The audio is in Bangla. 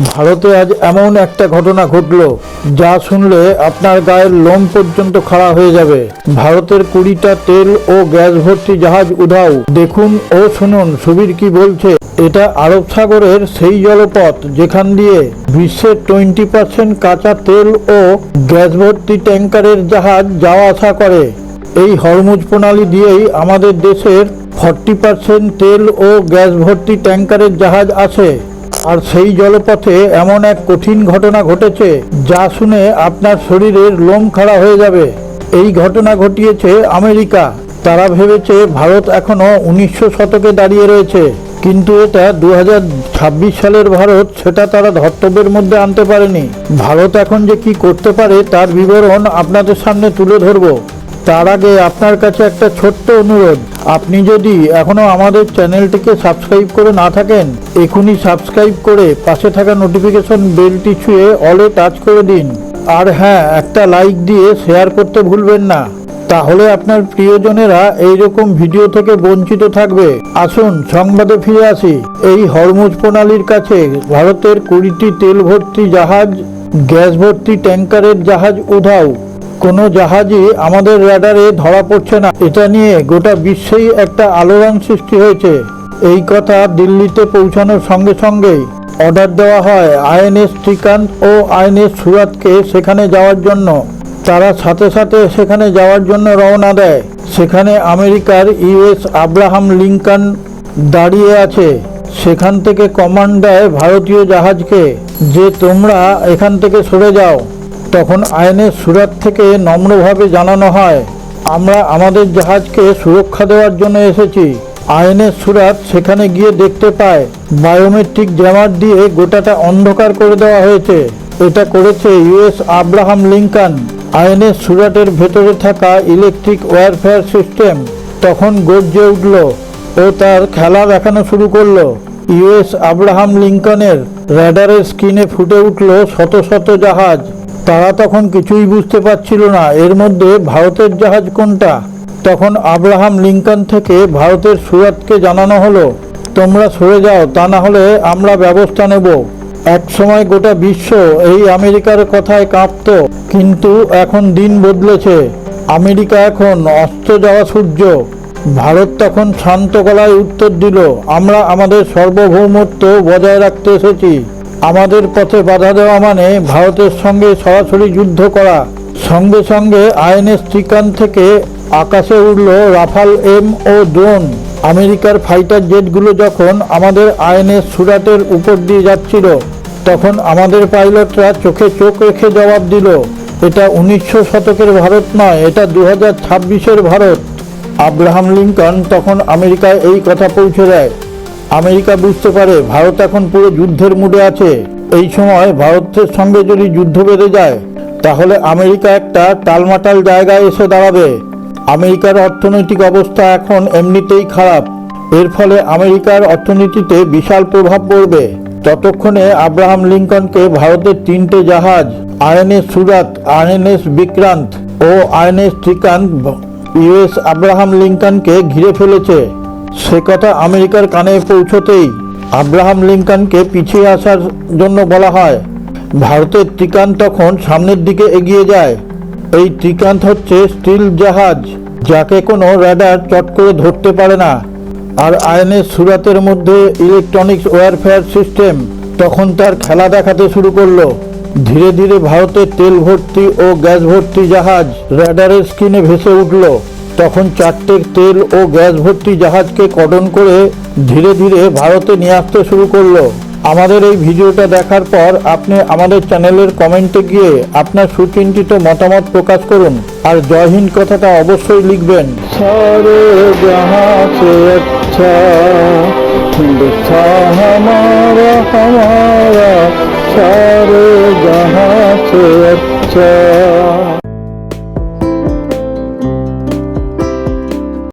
ভারতে আজ এমন একটা ঘটনা ঘটল যা শুনলে আপনার গায়ের লোম পর্যন্ত খাড়া হয়ে যাবে। ভারতের 20টা তেল ও গ্যাস ভর্তি জাহাজ উধাও। দেখুন ও শুনুন সুবীর কি বলছে। এটা আরব সাগরের সেই জলপথ যেখান দিয়ে বিশ্বের 20% কাঁচা তেল ও গ্যাস ভর্তি ট্যাঙ্কারের জাহাজ যাওয়া আসা করে। এই হরমুজ প্রণালী দিয়েই আমাদের দেশের 40% তেল ও গ্যাস ভর্তি ট্যাঙ্কারের জাহাজ আসে। আর সেই জলপথে এমন এক কঠিন ঘটনা ঘটেছে যা শুনে আপনার শরীরের লোম খাড়া হয়ে যাবে। এই ঘটনা ঘটিয়েছে আমেরিকা। তারা ভেবেছে ভারত এখনো 1900 শতকে দাঁড়িয়ে রয়েছে, কিন্তু এটা 2026 সালের ভারত, সেটা তারা ধর্তব্যের মধ্যে আনতে পারেনি। ভারত এখন যে কি করতে পারে তার বিবরণ আপনাদের সামনে তুলে ধরবো। তার আগে আপনার কাছে একটা ছোট্ট অনুরোধ, আপনি যদি এখনো আমাদের চ্যানেলটিকে সাবস্ক্রাইব করে না থাকেন, এখনই সাবস্ক্রাইব করে পাশে থাকা নোটিফিকেশন বেলটি ছুঁয়ে অলে টাচ করে দিন। আর হ্যাঁ, একটা লাইক দিয়ে শেয়ার করতে ভুলবেন না, তাহলে আপনার প্রিয়জনেরা এইরকম ভিডিও থেকে বঞ্চিত থাকবে। আসুন সংবাদে ফিরে আসি। এই হরমুজ প্রণালীর কাছে ভারতের 20টি তেল ভর্তি জাহাজ, গ্যাস ভর্তি ট্যাঙ্কারের জাহাজ উধাও। কোনো জাহাজই আমাদের রাডারে ধরা পড়ছে না। এটা নিয়ে গোটা বিশ্বেই একটা আলোড়ন সৃষ্টি হয়েছে। এই কথা দিল্লিতে পৌঁছানোর সঙ্গে সঙ্গেই অর্ডার দেওয়া হয় আইএনএস শ্রীকান্ত ও আইএনএস সুরাতকে সেখানে যাওয়ার জন্য। তারা সাথে সাথে সেখানে যাওয়ার জন্য রওনা দেয়। সেখানে আমেরিকার ইউএস আব্রাহাম লিঙ্কন দাঁড়িয়ে আছে। সেখান থেকে কমান্ড দেয় ভারতীয় জাহাজকে যে তোমরা এখান থেকে সরে যাও। তখন আইএনএস সুরাত থেকে নম্রভাবে জানানো হয়, আমরা আমাদের জাহাজকে সুরক্ষা দেওয়ার জন্য এসেছি। আইএনএস সুরাত সেখানে গিয়ে দেখতে পায় বায়োমেট্রিক জ্যামার দিয়ে গোটাটা অন্ধকার করে দেওয়া হয়েছে। এটা করেছে ইউএস আব্রাহাম লিঙ্কন। আইএনএস সুরাটের ভেতরে থাকা ইলেকট্রিক ওয়ারফেয়ার সিস্টেম তখন গর্জে উঠল ও তার খেলা দেখানো শুরু করলো। ইউএস আব্রাহাম লিঙ্কনের র্যাডারের স্ক্রিনে ফুটে উঠল শত শত জাহাজ। তারা তখন কিছুই বুঝতে পারছিল না এর মধ্যে ভারতের জাহাজ কোনটা। তখন আব্রাহাম লিঙ্কন থেকে ভারতের সুরাতকে জানানো হলো, তোমরা সরে যাও, তা না হলে আমরা ব্যবস্থা নেব। এক সময় গোটা বিশ্ব এই আমেরিকার কথায় কাঁপত, কিন্তু এখন দিন বদলেছে। আমেরিকা এখন অস্ত যাওয়া সূর্য। ভারত তখন শান্ত গলায় উত্তর দিল, আমরা আমাদের সার্বভৌমত্ব বজায় রাখতে এসেছি। আমাদের পথে বাধা দেওয়া মানে ভারতের সঙ্গে সরাসরি যুদ্ধ করা। সঙ্গে সঙ্গে আইএনএস শ্রীকান্ত থেকে আকাশে উড়ল রাফাল এম ও ড্রোন। আমেরিকার ফাইটার জেটগুলো যখন আমাদের আইএনএস সুরাটের উপর দিয়ে যাচ্ছিল, তখন আমাদের পাইলটরা চোখে চোখ রেখে জবাব দিল, এটা 1900 শতকের ভারত নয়, এটা 2026-এর ভারত। আব্রাহাম লিঙ্কন তখন আমেরিকায় এই কথা পৌঁছে দেয়। আমেরিকা বুঝতে পারে ভারত এখন পুরো যুদ্ধের মুডে আছে। এই সময় ভারতের সঙ্গে যদি যুদ্ধ বেঁধে যায় তাহলে আমেরিকা একটা টালমাটাল জায়গায় এসে দাঁড়াবে। আমেরিকার অর্থনৈতিক অবস্থা এখন এমনিতেই খারাপ। এর ফলে আমেরিকার অর্থনীতিতে বিশাল প্রভাব পড়বে। ততক্ষণে আব্রাহাম লিঙ্কনকে ভারতের 3টে জাহাজ আইএনএস সুরাত, আইএনএস বিক্রান্ত ও আইএনএস শ্রীকান্ত ইউএস আব্রাহাম লিঙ্কনকে ঘিরে ফেলেছে। সে কথা আমেরিকার কানে পৌঁছতেই আব্রাহাম লিঙ্কনকে পিছিয়ে আসার জন্য বলা হয়। ভারতের শ্রীকান্ত তখন সামনের দিকে এগিয়ে যায়। এই শ্রীকান্ত হচ্ছে স্টিল জাহাজ, যাকে কোনো র্যাডার চট করে ধরতে পারে না। আর আইএনএস সুরাতের মধ্যে ইলেকট্রনিক্স ওয়ারফেয়ার সিস্টেম তখন তার খেলা দেখাতে শুরু করলো। ধীরে ধীরে ভারতের তেল ভর্তি ও গ্যাস ভর্তি জাহাজ র্যাডারের স্ক্রিনে ভেসে উঠল। তখন 4টে তেল ও গ্যাস ভর্তি জাহাজকে কর্ডন করে ধীরে ধীরে ভারতে নিয়ে আসতে শুরু করলো। আমাদের এই ভিডিওটা দেখার পর আপনি আমাদের চ্যানেলের কমেন্টে গিয়ে আপনার সুচিন্তিত মতামত প্রকাশ করুন। আর জয় হিন্দ কথাটা অবশ্যই লিখবেন। সারে জাহাঁ সে আচ্ছা হিন্দুস্তান হামারা হামারা, সারে জাহাঁ সে আচ্ছা।